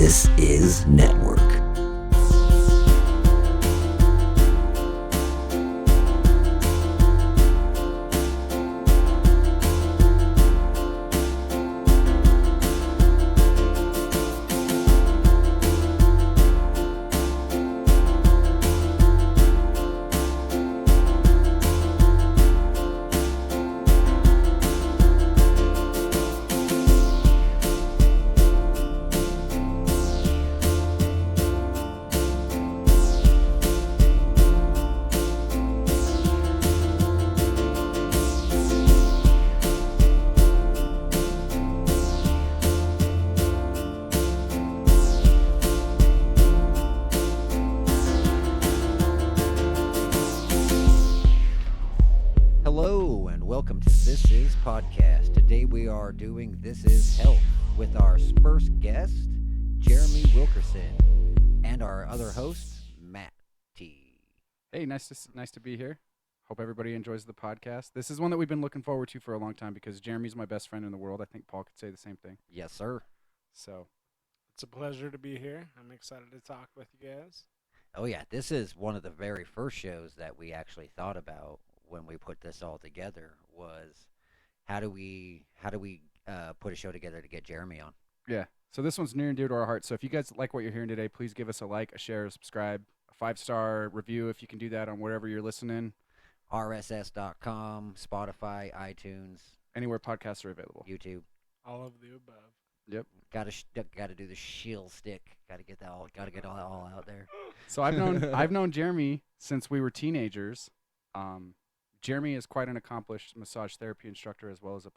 This is Network. Hello and welcome to This Is Podcast. Today we are doing This Is Health with our first guest, Jeremy Wilkerson, and our other host, Matt T. Hey, nice to be here. Hope everybody enjoys the podcast. This is one that we've been looking forward to for a long time because Jeremy's my best friend in the world. I think Paul could say the same thing. Yes, sir. So, it's a pleasure to be here. I'm excited to talk with you guys. Oh yeah, this is one of the very first shows that we actually thought about when we put this all together was how do we put a show together to get Jeremy on? yeah. So this one's near and dear to our hearts. So if you guys like what you're hearing today, please give us a like, a share, a subscribe, a 5-star review if you can do that on wherever you're listening. RSS.com, Spotify, iTunes, Anywhere podcasts are available. YouTube. All of the above. Yep. Got to do the shield stick. Got to get it all out there. So I've known Jeremy since we were teenagers. Jeremy is quite an accomplished massage therapy instructor as well as a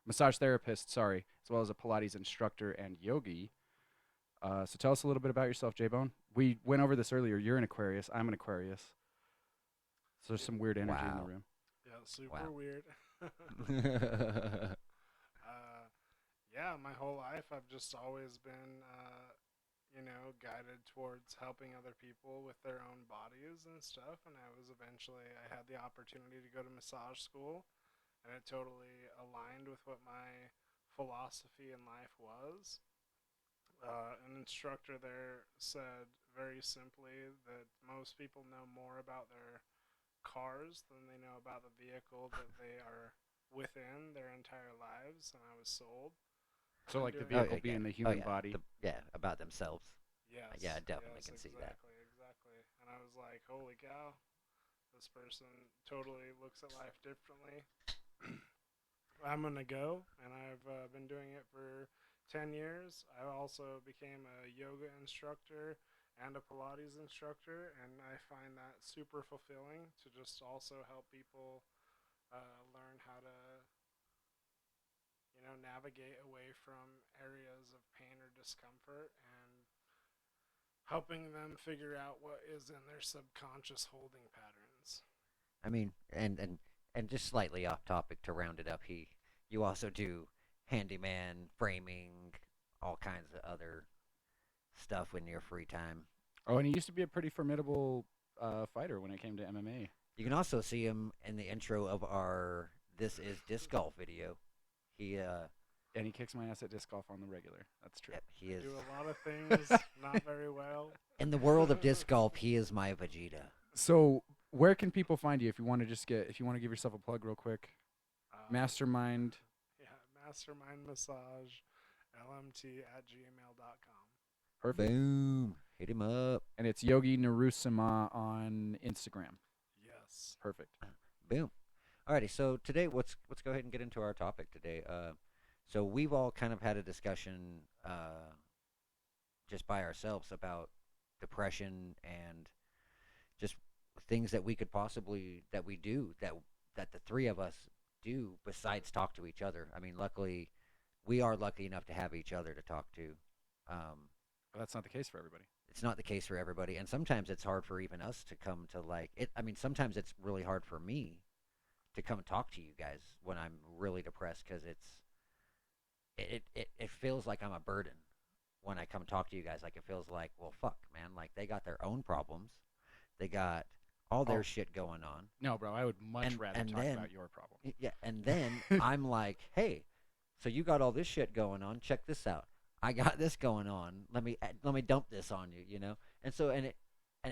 massage therapist, as well as a Pilates instructor and yogi. So tell us a little bit about yourself, J-Bone. We went over this earlier. You're an Aquarius. I'm an Aquarius. So there's some weird energy in the room. Yeah, super Wow. weird. Yeah, my whole life I've just always been, guided towards helping other people with their own bodies and stuff. And I had the opportunity to go to massage school, and it totally aligned with what my philosophy in life was. An instructor there said very simply that most people know more about their cars than they know about the vehicle that they are within their entire lives, and I was sold. So like the doing- vehicle being the human body. About themselves. Yes. Yeah, I definitely yes, can see that. Exactly. And I was like, holy cow, this person totally looks at life differently. I'm going to go, and I've been doing it for 10 years. I also became a yoga instructor and a Pilates instructor, and I find that super fulfilling to just also help people learn how to navigate away from areas of pain or discomfort and helping them figure out what is in their subconscious holding patterns. I mean, and just slightly off topic to round it up, you also do handyman, framing, all kinds of other stuff in your free time. Oh, and he used to be a pretty formidable fighter when it came to MMA. You can also see him in the intro of our This Is Disc Golf video. And he kicks my ass at disc golf on the regular. That's true. Yep, he is. Do a lot of things, not very well. In the world of disc golf, he is my Vegeta. So where can people find you if you want to give yourself a plug real quick? Mastermind. Yeah, Mastermind Massage, LMT@gmail.com. Perfect. Boom. Hit him up. And it's Yogi Narusima on Instagram. Yes. Perfect. Boom. Alrighty, so today let's go ahead and get into our topic today. So we've all kind of had a discussion just by ourselves about depression and just things that we could possibly that the three of us do besides talk to each other. I mean, luckily, we are lucky enough to have each other to talk to. But that's not the case for everybody. It's not the case for everybody, and sometimes it's hard for even us to come to like it. I mean, sometimes it's really hard for me to come and talk to you guys when I'm really depressed because it feels like I'm a burden when I come talk to you guys. Like it feels like, well, fuck, man. Like they got their own problems, they got all their shit going on. No, bro, I would much rather talk about your problem. Yeah, and then I'm like, hey, so you got all this shit going on. Check this out. I got this going on. Let me dump this on you, you know. And so and it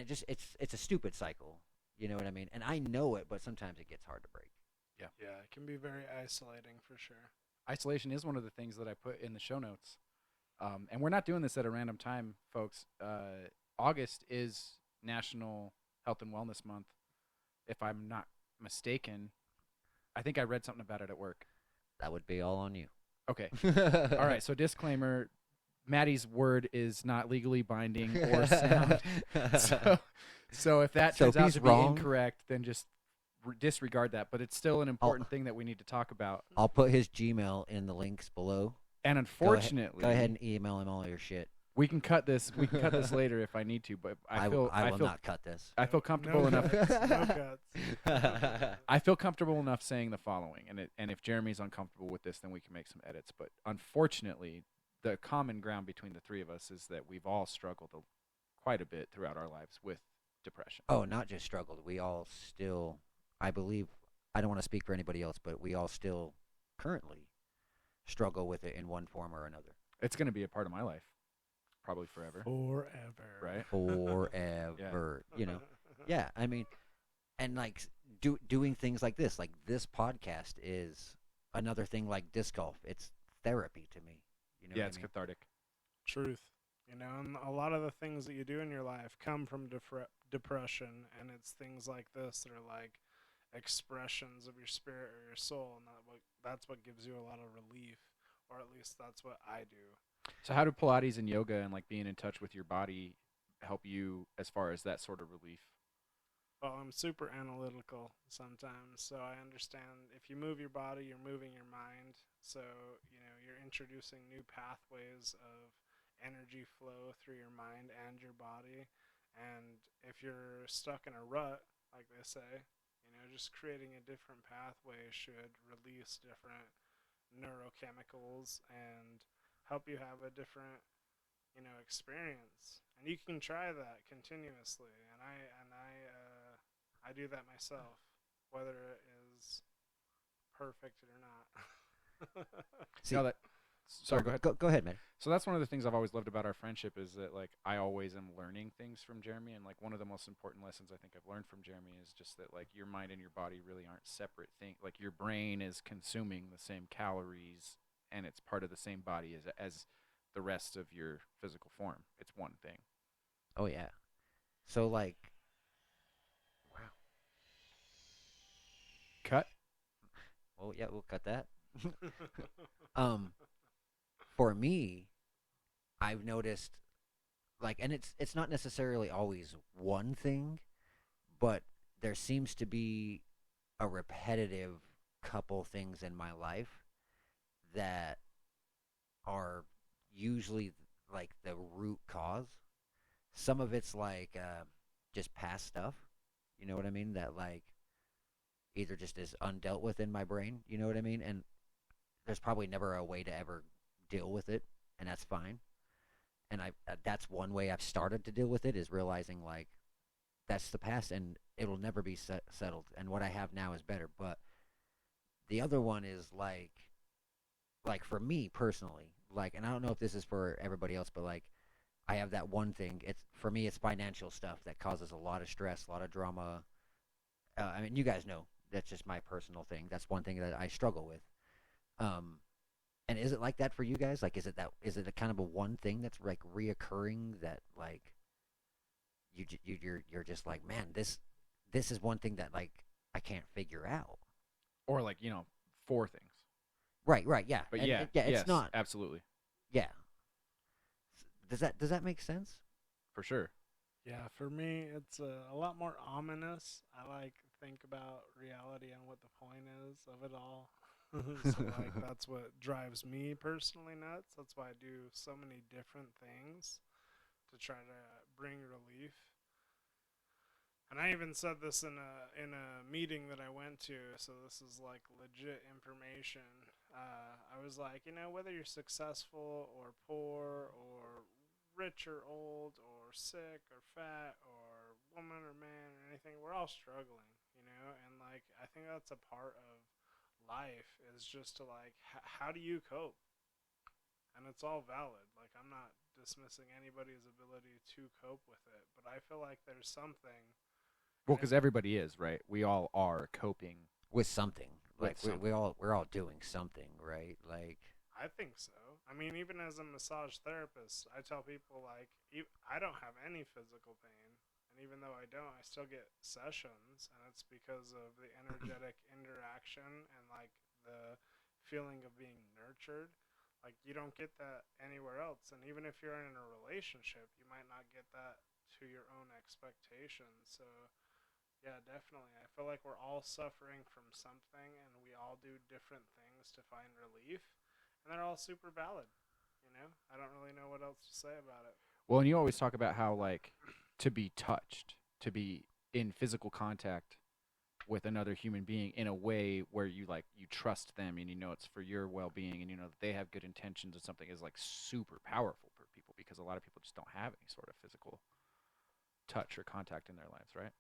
just it's a stupid cycle, you know what I mean? And I know it, but sometimes it gets hard to break. Yeah. Yeah, it can be very isolating for sure. Isolation is one of the things that I put in the show notes. And we're not doing this at a random time, folks. August is National Health and Wellness Month. If I'm not mistaken, I think I read something about it at work. That would be all on you. Okay. All right. So disclaimer: Maddie's word is not legally binding or sound. So if that So turns if out he's to be wrong- incorrect, then just disregard that. But it's still an important thing that we need to talk about. I'll put his Gmail in the links below. And unfortunately, Go ahead and email him all your shit. we can cut this. We can cut this later if I need to. But I will feel not cut this. I feel comfortable no enough. Cuts, no cuts. I feel comfortable enough saying the following, and if Jeremy's uncomfortable with this, then we can make some edits. But unfortunately, the common ground between the three of us is that we've all struggled quite a bit throughout our lives with depression. Oh, not just struggled. We all still, I believe, I don't want to speak for anybody else, but we all still currently struggle with it in one form or another. It's going to be a part of my life, probably forever. Forever. Right? Forever, you know. Yeah, I mean, and like doing things like this podcast is another thing like disc golf. It's therapy to me. You know Yeah, what it's I mean? cathartic. Truth. You know, and a lot of the things that you do in your life come from depression, and it's things like this that are like expressions of your spirit or your soul, and that's what gives you a lot of relief, or at least that's what I do. So how do Pilates and yoga and like being in touch with your body help you as far as that sort of relief? Well, I'm super analytical sometimes, so I understand if you move your body, you're moving your mind. So, you know, you're introducing new pathways of energy flow through your mind and your body. And if you're stuck in a rut, like they say, you know, just creating a different pathway should release different neurochemicals and help you have a different, you know, experience. And you can try that continuously. And I do that myself, whether it is perfect or not. See, No, sorry, go ahead. Go ahead, man. So that's one of the things I've always loved about our friendship is that like I always am learning things from Jeremy, and like one of the most important lessons I think I've learned from Jeremy is just that like your mind and your body really aren't separate things. Like your brain is consuming the same calories and it's part of the same body as the rest of your physical form. It's one thing. Oh yeah. So like, wow. Cut. Well, yeah, we'll cut that. For me, I've noticed, like, and it's not necessarily always one thing, but there seems to be a repetitive couple things in my life that are usually like the root cause. Some of it's like just past stuff, you know what I mean? That like either just is undealt with in my brain, you know what I mean? And there's probably never a way to ever deal with it, and that's fine. And that's one way I've started to deal with it is realizing like that's the past and it'll never be settled. And what I have now is better. But the other one is like for me personally, like, and I don't know if this is for everybody else, but like I have that one thing. It's for me, it's financial stuff that causes a lot of stress, a lot of drama. I mean, you guys know that's just my personal thing. That's one thing that I struggle with. And is it like that for you guys? Like, is it a kind of a one thing that's like reoccurring that like you're just like, man, this is one thing that like I can't figure out. Or like, you know, 4 things. Right, yeah. But and, yeah, it's yes, not. absolutely. Yeah. Does that make sense? For sure. Yeah, for me, it's a lot more ominous. I like think about reality and what the point is of it all. So like that's what drives me personally nuts. That's why I do so many different things to try to bring relief. And I even said this in a meeting that I went to, so this is like legit information. I was like, you know, whether you're successful or poor or rich or old or sick or fat or woman or man or anything, we're all struggling, you know? And like I think that's a part of life is just to like how do you cope? and it's all valid. Like, I'm not dismissing anybody's ability to cope with it, but I feel like there's something. Well, because everybody is, right? We all are coping with something. with Like something. we're all doing something, right? Like I think so. I mean, even as a massage therapist, I tell people, like, I don't have any physical pain, and even though I don't, I still get sessions, and it's because of the energetic interaction and like the feeling of being nurtured. Like, you don't get that anywhere else, and even if you're in a relationship, you might not get that to your own expectations. So yeah, definitely. I feel like we're all suffering from something, and we all do different things to find relief, and they're all super valid. You know, I don't really know what else to say about it. Well, and you always talk about how, like, to be touched, to be in physical contact with another human being in a way where you trust them and you know it's for your well-being and you know that they have good intentions and something is like super powerful for people because a lot of people just don't have any sort of physical touch or contact in their lives, right?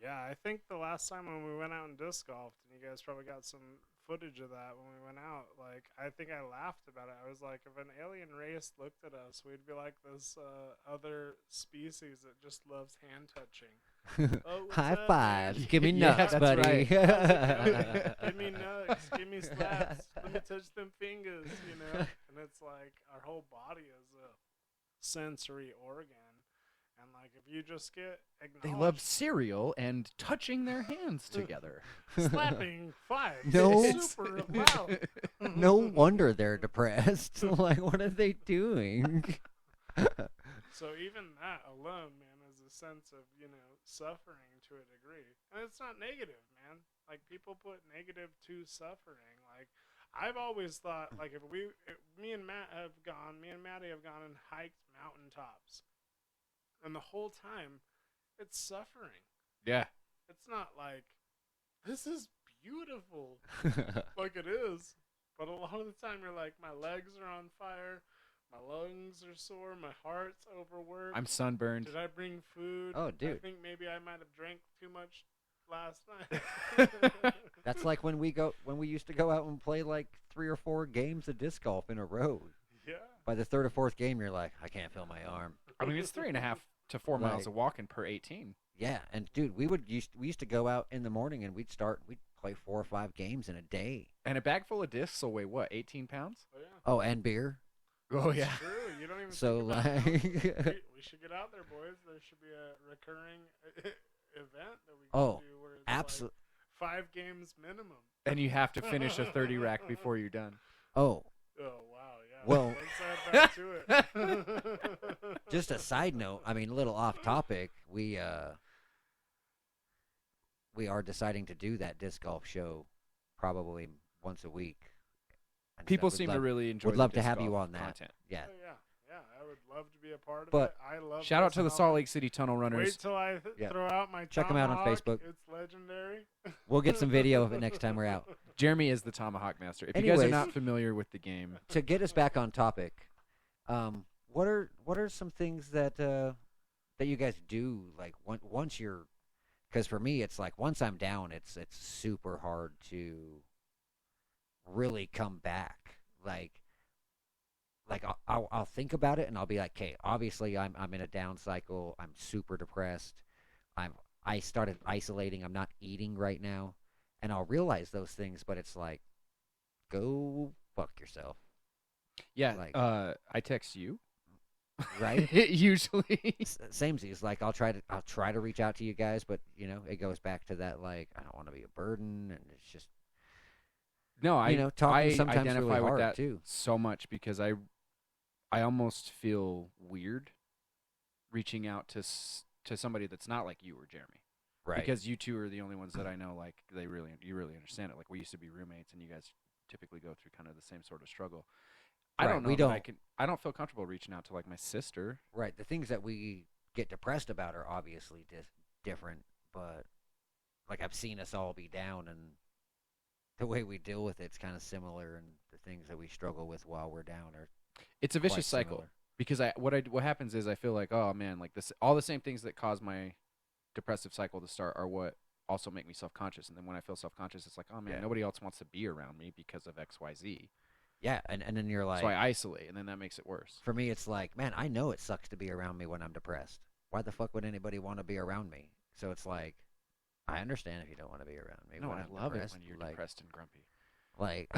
Yeah, I think the last time when we went out and disc golfed, and you guys probably got some footage of that when we went out, like, I think I laughed about it. I was like, if an alien race looked at us, we'd be like this other species that just loves hand touching. Oh, high up, fives, man? give me Yeah, nuts, that's buddy. right. Give me nuts, give me slaps, let me touch them fingers, you know? And it's like our whole body is a sensory organ. And like, if you just get acknowledged, They love cereal and touching their hands together. slapping fives, No. super loud. No wonder they're depressed. Like, what are they doing? So even that alone, man, is a sense of, you know, suffering to a degree. And it's not negative, man. Like, people put negative to suffering. Like, I've always thought, like, if me and Maddie have gone and hiked mountaintops. And the whole time, it's suffering. Yeah. It's not like, this is beautiful. Like, it is. But a lot of the time, you're like, my legs are on fire. My lungs are sore. My heart's overworked. I'm sunburned. Did I bring food? Oh, I dude. think maybe I might have drank too much last night. That's like when we used to go out and play like 3 or 4 games of disc golf in a row. Yeah. By the 3rd or 4th game, you're like, I can't feel my arm. I mean, it's 3.5 to 4 miles Right. of walking per 18. Yeah, and dude, we used to go out in the morning and we'd play 4 or 5 games in a day. And a bag full of discs will weigh what, 18 pounds? Oh, yeah. Oh, and beer. Oh, It's yeah. true. You don't even So think about like, it. We should get out there, boys. There should be a recurring event that we can Oh, do where it's absolutely. like 5 games minimum. And you have to finish a 30 rack before you're done. Oh, Oh, wow, yeah. Well- Let's add that to it. just a side note. I mean, a little off topic. We are deciding to do that disc golf show probably once a week. And so People would seem to love- really enjoy would the love to disc have you golf on that. content. Yeah. Oh, yeah, yeah. I would love to be a part of But it. I love Shout out this to the hobby. Salt Lake City Tunnel Wait Runners. till I Yeah. throw out my Check 'em out on tomahawk. Facebook. It's legendary. We'll get some video of it next time we're out. Jeremy is the Tomahawk Master. If you guys are Anyways. not familiar with the game, To get us back on topic, what are some things that you guys do like once you're? Because for me, it's like once I'm down, it's super hard to really come back. Like I'll think about it and I'll be like, okay, obviously I'm in a down cycle. I'm super depressed. I started isolating. I'm not eating right now, and I'll realize those things. But it's like, go fuck yourself, yeah, Like- I text you. right? Usually. Samesies. Like I'll try to reach out to you guys, but you know it goes back to that like I don't want to be a burden, and it's just No, talking I sometimes identify really with hard that too. so much because I almost feel weird reaching out to somebody that's not like you or Jeremy. Right. Because you two are the only ones that I know like you really understand it. Like we used to be roommates and you guys typically go through kind of the same sort of struggle. I Right, don't know we that don't. I don't feel comfortable reaching out to like my sister. Right. The things that we get depressed about are obviously different, but like I've seen us all be down, and the way we deal with it's kind of similar, and the things that we struggle with while we're down are It's a vicious quite cycle similar. because what happens is I feel like, oh man, like this all the same things that cause my depressive cycle to start are what also make me self-conscious, and then when I feel self-conscious it's like, oh man, Yeah. nobody else wants to be around me because of XYZ. Yeah, and then you're like, So I isolate, and then that makes it worse. for me, it's like, man, I know it sucks to be around me when I'm depressed. Why the fuck would anybody want to be around me? So it's like, I understand if you don't want to be around me. No, when I I'm love it depressed. when you're like, depressed and grumpy. Like,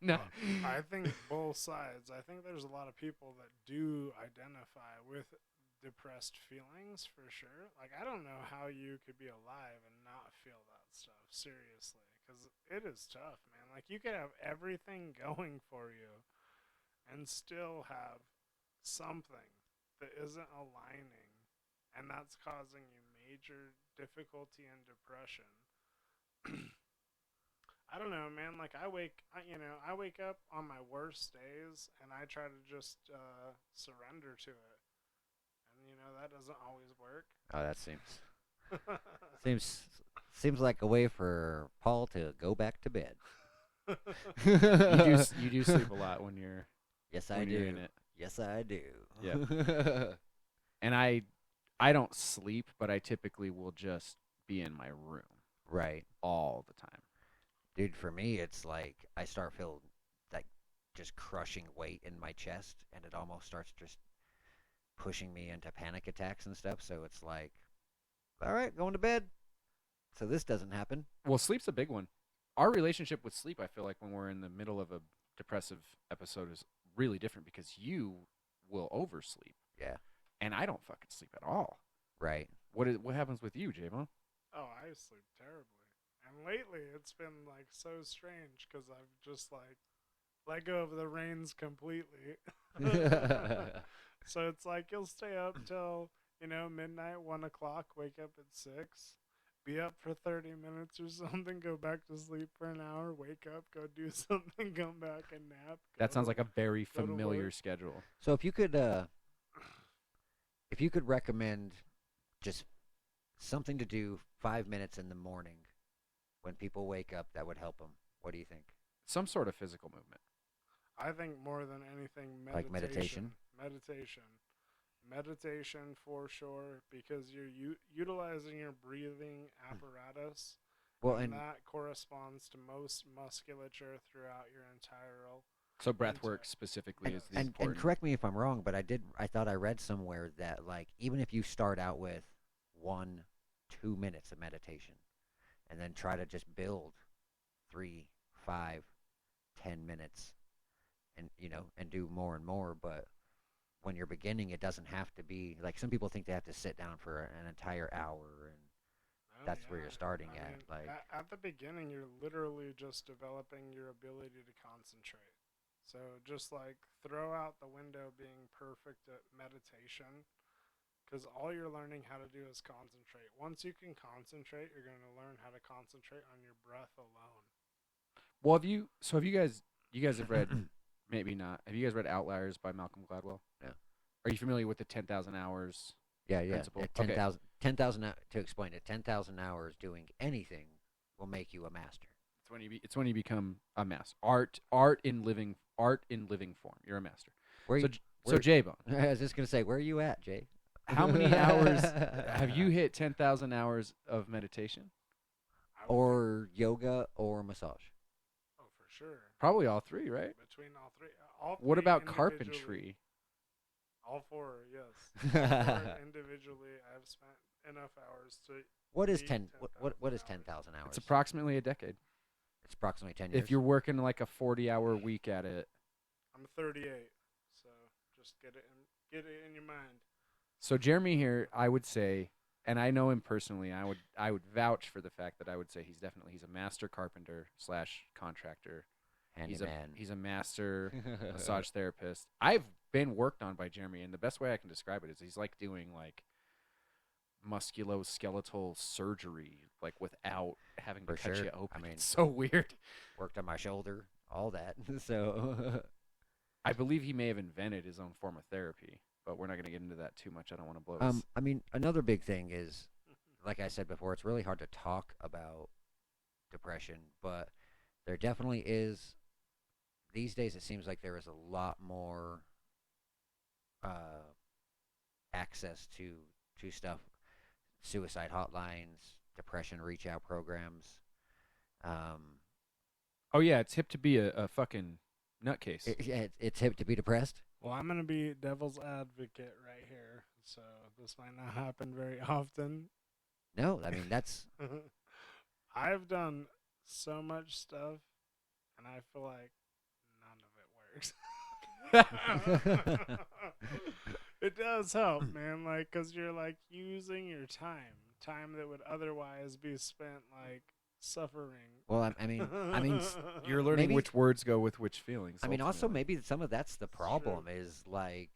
No. I think both sides. I think there's a lot of people that do identify with depressed feelings for sure. Like, I don't know how you could be alive and not feel that stuff, seriously. Because it is tough, man. Like, you could have everything going for you and still have something that isn't aligning, and that's causing you major difficulty and depression. I don't know, man. Like I wake up on my worst days, and I try to just surrender to it, and that doesn't always work. oh, that seems seems like a way for Paul to go back to bed. You do sleep a lot when you're Yes, I when do. you're in it. Yes, I do. Yep. And I don't sleep, but I typically will just be in my room Right. all the time. Dude, for me, it's like I start feeling like just crushing weight in my chest, and it almost starts just pushing me into panic attacks and stuff. So it's like, all right, going to bed. So this doesn't happen. Well, sleep's a big one. Our relationship with sleep, I feel like when we're in the middle of a depressive episode, is really different because you will oversleep, Yeah. and I don't fucking sleep at all. Right. What happens with you, J-Bone? Oh, I sleep terribly. And lately, it's been like so strange because I've just like let go of the reins completely. So it's like you'll stay up till midnight, 1 o'clock, wake up at 6, be up for 30 minutes or something, go back to sleep for an hour, wake up, go do something, come back and nap. That sounds like a very go to familiar work. schedule. So if you could recommend just something to do 5 minutes in the morning when people wake up that would help them, what do you think? Some sort of physical movement. I think more than anything, Like meditation? Meditation for sure, because you're utilizing your breathing apparatus. Well, and and that corresponds to most musculature throughout your entire. So breath work specifically is the and important. correct me if I'm wrong, but I thought I read somewhere that like even if you start out with 1-2 minutes of meditation, and then try to just build 3, 5, 10 minutes, and and do more and more. But when you're beginning, it doesn't have to be like some people think they have to sit down for an entire hour, and that's where you're starting I at. mean, Like, at the beginning, you're literally just developing your ability to concentrate. So just like throw out the window being perfect at meditation, because all you're learning how to do is concentrate. Once you can concentrate, you're going to learn how to concentrate on your breath alone. Well, have you guys have read, maybe not, have you guys read Outliers by Malcolm Gladwell? Yeah. Are you familiar with the 10,000 hours yeah, principle? at 10,000 to explain it, 10,000 hours doing anything will make you a master. It's when you become a master. Art in living form. You're a master. So J-Bone, I was just gonna say, where are you at, Jay? how many hours have you hit 10,000 hours of meditation? Or yoga or massage? Oh, for sure. Probably all three, right? Between all three. What about individually- carpentry? All four, yes. All four individually, I've spent enough hours to. What is eat 10? What is 10,000 10,000 hours? It's approximately a decade. It's approximately 10 years. If you're working like a 40-hour week at it. I'm 38, so just get it in your mind. So Jeremy here, I would say, and I know him personally, I would vouch for the fact that I would say he's a master carpenter / contractor. handyman. He's a master massage therapist. I've been worked on by Jeremy, and the best way I can describe it is he's like doing like musculoskeletal surgery, like without having to For cut sure. you open. I mean- It's so weird. Worked on my shoulder, all that. So I believe he may have invented his own form of therapy, but we're not going to get into that too much. I don't want to blow his... I mean, another big thing is, like I said before, it's really hard to talk about depression, but there definitely is. These days, it seems like there is a lot more access to stuff, suicide hotlines, depression reach out programs. Oh yeah, it's hip to be a fucking nutcase. It's hip to be depressed. Well, I'm gonna be devil's advocate right here, so this might not happen very often. No, I mean that's I've done so much stuff, and I feel like none of it works. It does help, man. Like, cause you're like using your time that would otherwise be spent like suffering. well. I mean, You're learning maybe- which words go with which feelings. I mean, also ultimately. maybe some of that's the problem is like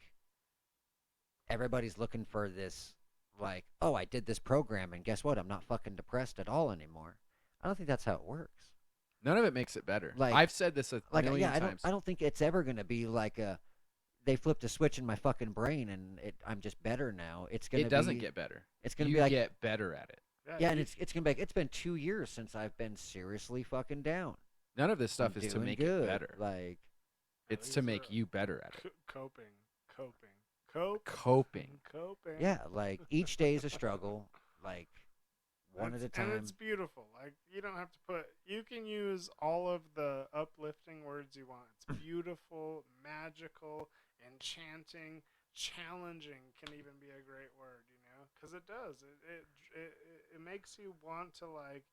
everybody's looking for this, like, oh, I did this program, and guess what? I'm not fucking depressed at all anymore. I don't think that's how it works. none of it makes it better. Like- I've said this a Like, million yeah, times. I don't think it's ever gonna be like they flipped a switch in my fucking brain and I'm just better now. It's gonna. It doesn't be, get better. It's gonna You be like get better at it. yeah, and it's gonna be like it's been 2 years since I've been seriously fucking down. None of this stuff I'm is to doing make good. it better. Like, It's These to make are you better at it. coping. Coping. yeah, like each day is a struggle. Like one at a time. And it's beautiful. Like, you don't have to you can use all of the uplifting words you want. It's beautiful, magical, enchanting, challenging can even be a great word, you know? Because it does. It makes you want to, like,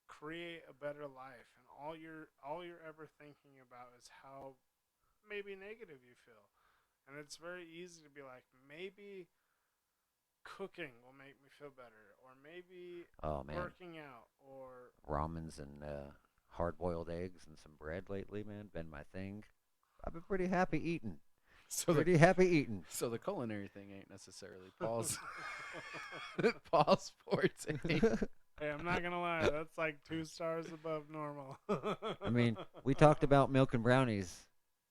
create a better life. And all you're ever thinking about is how maybe negative you feel. And it's very easy to be like, maybe cooking will make me feel better, or maybe Oh man, working out, or ramens and hard-boiled eggs and some bread lately, man, been my thing. I've been pretty happy eating. So Pretty happy eating. so the culinary thing ain't necessarily Paul's Paul's forte. hey, I'm not gonna lie, that's like 2 stars above normal. I mean, we talked about milk and brownies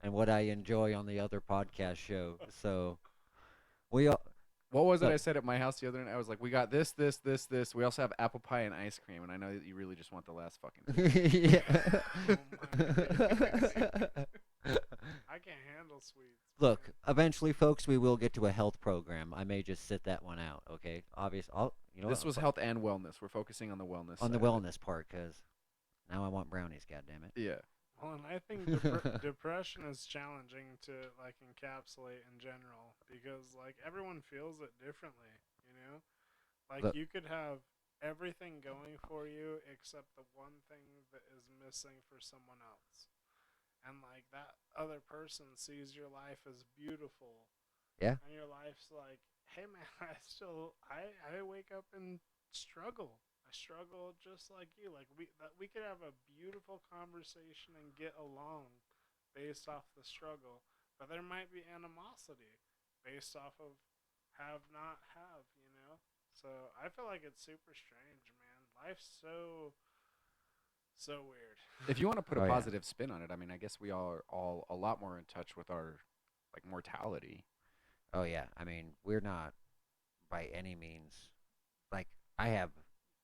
and what I enjoy on the other podcast show. So we all, What was it Look. I said at my house the other night? I was like, we got this. We also have apple pie and ice cream, and I know that you really just want the last fucking thing. I can't handle sweets. Look, eventually, folks, we will get to a health program. I may just sit that one out. Okay, obvious. This was health and wellness. We're focusing on the wellness. on the side of it. wellness part because now I want brownies. God damn it. Yeah. Well, and I think depression is challenging to like encapsulate in general because like everyone feels it differently, you know? Like Look. you could have everything going for you except the one thing that is missing for someone else. And like that other person sees your life as beautiful. Yeah. And your life's like, "Hey man, I wake up and struggle. I struggle just like you. Like we could have a beautiful conversation and get along based off the struggle, but there might be animosity based off of have not have, you know? So I feel like it's super strange, man. Life's so weird. If you want to put Oh, a yeah. positive spin on it, I mean, I guess we are all a lot more in touch with our like mortality. Oh yeah. I mean, we're not by any means like I have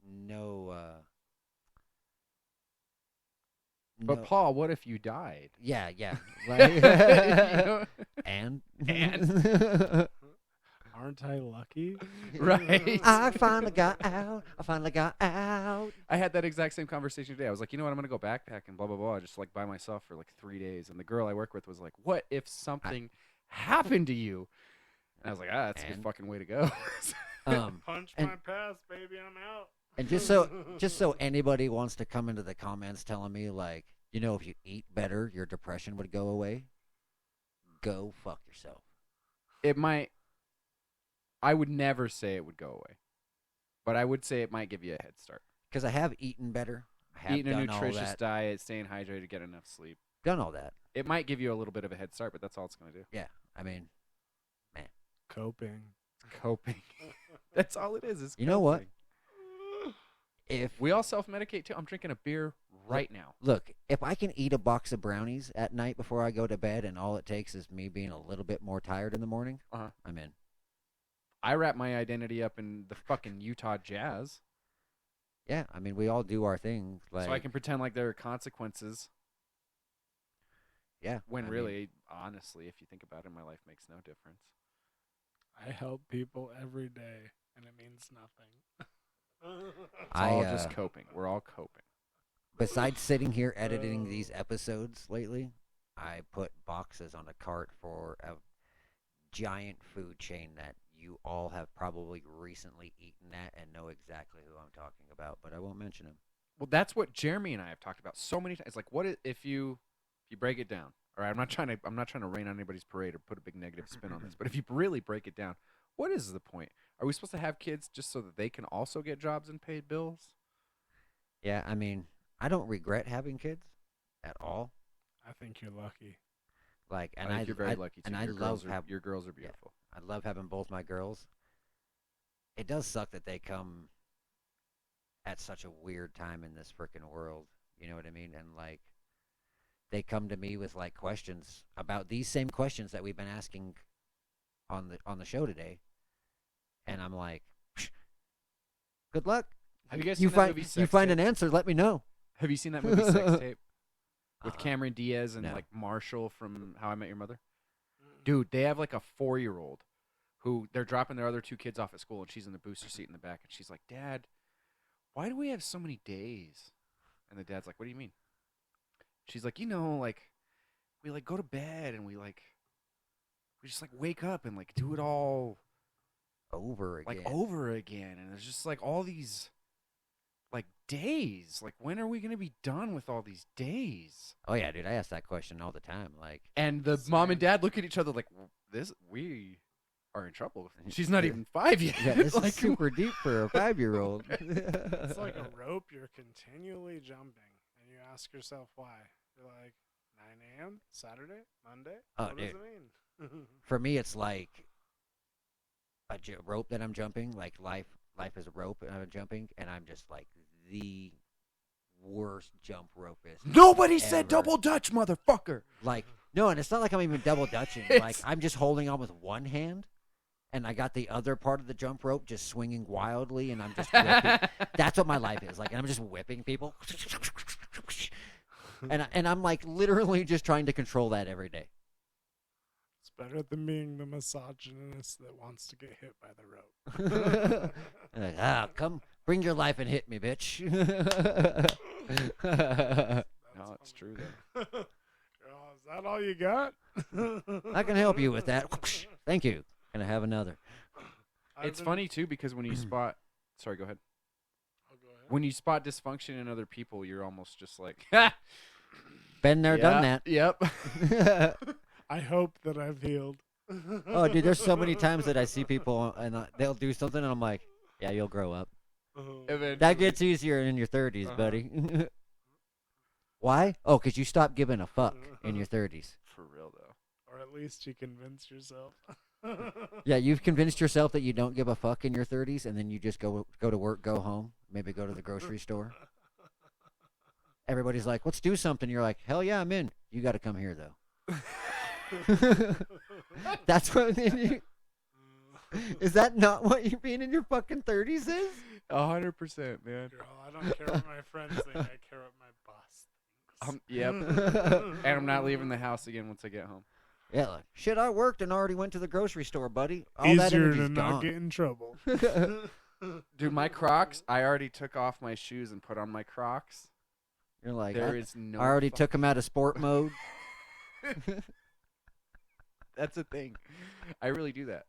no. But no- Paul, what if you died? Yeah, yeah. You Like, know? and Aren't I lucky? Right. I finally got out. I finally got out. I had that exact same conversation today. I was like, you know what? I'm gonna go backpacking, blah blah blah, just like by myself for like 3 days. And the girl I work with was like, "What if something happened to you?" And I was like, "Ah, that's a good And- fucking way to go." Punch and- my past, baby. I'm out. And just so anybody wants to come into the comments telling me like, you know, if you eat better, your depression would go away. Go fuck yourself. It might. I would never say it would go away, but I would say it might give you a head start. Because I have eaten better. I have Eating a done all nutritious that. diet, staying hydrated, get enough sleep. Done all that. It might give you a little bit of a head start, but that's all it's gonna do. Yeah. I mean, Coping. Coping. That's all it is. You know what? coping. if We all self-medicate too. I'm drinking a beer right now. look, if I can eat a box of brownies at night before I go to bed, and all it takes is me being a little bit more tired in the morning, Uh-huh. I'm in. I wrap my identity up in the fucking Utah Jazz, Yeah. I mean, we all do our thing. Like, so I can pretend like there are consequences. yeah. When I mean, really, honestly, if you think about it, my life makes no difference. I help people every day, and it means nothing. It's I, all just coping. We're all coping. besides sitting here editing these episodes lately, I put boxes on a cart for a giant food chain that you all have probably recently eaten at and know exactly who I'm talking about, but I won't mention him. Well, that's what Jeremy and I have talked about so many times. Like, if you break it down? All right, I'm not trying to rain on anybody's parade or put a big negative spin on this, but if you really break it down, what is the point? Are we supposed to have kids just so that they can also get jobs and pay bills? Yeah, I mean, I don't regret having kids at all. I think you're lucky. Like, and I think you're very lucky too. And your girls are beautiful. I love having both my girls. It does suck that they come at such a weird time in this freaking world. You know what I mean? And like, they come to me with like questions about these same questions that we've been asking on the show today, and I'm like, good luck. Have you guys you seen find that movie Sex you find Tape? an answer? Let me know. Have you seen that movie Sex Tape with Cameron Diaz and no. like Marshall from How I Met Your Mother? Dude, they have like a 4-year-old who they're dropping their other 2 kids off at school, and she's in the booster seat in the back, and she's like, "Dad, why do we have so many days?" And the dad's like, "What do you mean?" She's like, like we like go to bed and we just like wake up and like do it all over again. Like over again, and there's just like all these like days. Like, when are we gonna be done with all these days? Oh yeah, dude, I ask that question all the time. Like, and the mom and dad look at each other like, we are in trouble. She's not even 5 yet. Yeah, this like, is super deep for a 5-year-old. It's like a rope. You're continually jumping, and you ask yourself why. You're like, 9 a.m. Saturday, Monday. Oh, what dude. does it mean? For me, it's like a rope that I'm jumping. Like life is a rope and I'm jumping, and I'm just like the worst jump ropist. Nobody said ever. double dutch, motherfucker. Like, no, and it's not like I'm even double dutching. Like, I'm just holding on with one hand, and I got the other part of the jump rope just swinging wildly, and I'm just whipping. That's what my life is like, and I'm just whipping people. And I'm like literally just trying to control that every day. It's better than being the misogynist that wants to get hit by the rope. Like, come, bring your life and hit me, bitch. No, it's true though. Is that all you got? I can help you with that. Thank you. Can I have another? It's funny too because when you spot, sorry, go ahead. Oh, go ahead. When you spot dysfunction in other people, you're almost just like, Been there, done that. Yep. I hope that I've healed. Oh, dude, there's so many times that I see people and they'll do something, and I'm like, yeah, you'll grow up. That gets easier in your 30s, buddy. Why? Oh, because you stopped giving a fuck in your 30s. For real, though. Or at least you convince yourself. Yeah, you've convinced yourself that you don't give a fuck in your 30s, and then you just go to work, go home, maybe go to the grocery store. Everybody's like, let's do something. You're like, hell yeah, I'm in. You got to come here, though. That's what. Is that not what you being in your fucking 30s is? 100%, man. Girl, I don't care what my friends think. I care what my boss thinks. Yep. And I'm not leaving the house again once I get home. Yeah, like, shit, I worked and already went to the grocery store, buddy. All that Easier energy's to not gone. get in trouble. Dude, my Crocs, I already took off my shoes and put on my Crocs. You're like, There is no I already took him out of sport mode. That's a thing. I really do that.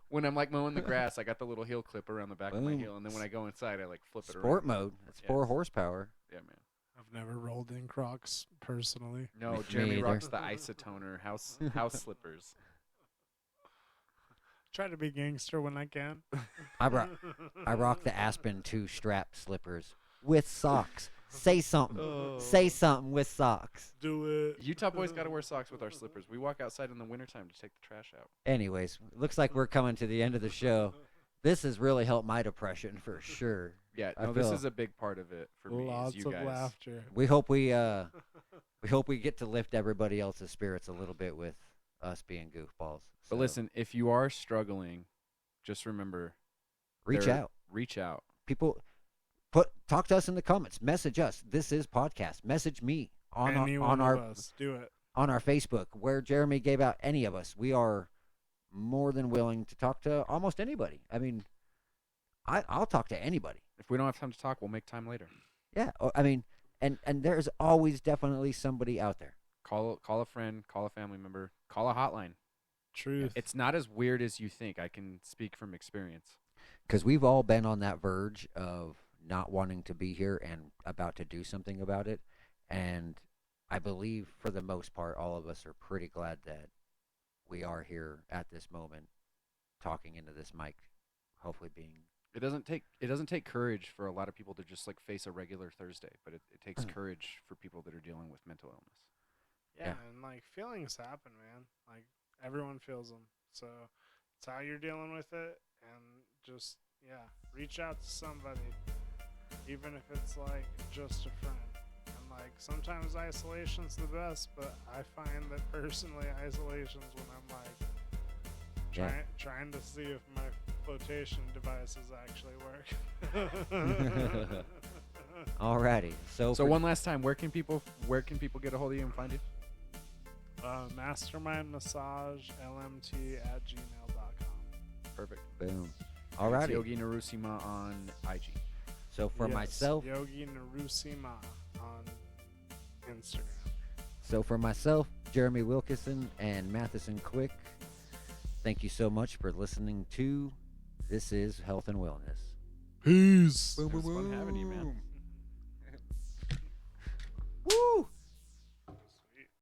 When I'm like mowing the grass, I got the little heel clip around the back of my heel, and then when I go inside, I like flip it around. Sport mode. That's 4 horsepower. Yeah, man. I've never rolled in Crocs personally. No, Me Jeremy either. rocks the isotoner house slippers. Try to be gangster when I can. I rock the Aspen 2 strap slippers with socks. Say something. Oh. Say something with socks. Do it. Utah boys got to wear socks with our slippers. We walk outside in the wintertime to take the trash out. Anyways, looks like we're coming to the end of the show. This has really helped my depression for sure. Yeah, I no, this feel- is a big part of it for me. Lots Is you of guys. laughter. We hope we get to lift everybody else's spirits a little bit with us being goofballs. But So, listen, if you are struggling, just remember, reach out. Reach out. People, talk to us in the comments. Message us. This is podcast. Message me on Any our, one on our of us. Do it. on our Facebook where Jeremy gave out any of us. We are more than willing to talk to almost anybody. I mean, I'll talk to anybody. If we don't have time to talk, we'll make time later. Yeah, I mean, And there's always definitely somebody out there. Call a friend, call a family member, call a hotline. Truth. It's not as weird as you think. I can speak from experience. Because we've all been on that verge of not wanting to be here and about to do something about it. And I believe, for the most part, all of us are pretty glad that we are here at this moment, talking into this mic, hopefully being. It doesn't take courage for a lot of people to just like face a regular Thursday, but it takes courage for people that are dealing with mental illness. Yeah, and like feelings happen, man. Like everyone feels them. So it's how you're dealing with it, and just reach out to somebody, even if it's like just a friend. And like sometimes isolation's the best, but I find that personally isolation's when I'm like trying to see if my flotation devices actually work. Alrighty. So one last time, where can people get a hold of you and find you? mastermindmassagelmt@gmail.com. Perfect. boom. It's Alrighty. Yogi Narusima on IG. So for myself, Yogi Narusima on Instagram. So for myself, Jeremy Wilkinson and Matheson Quick, thank you so much for listening to This is Health and Wellness. Peace. It was fun having you, man. Woo!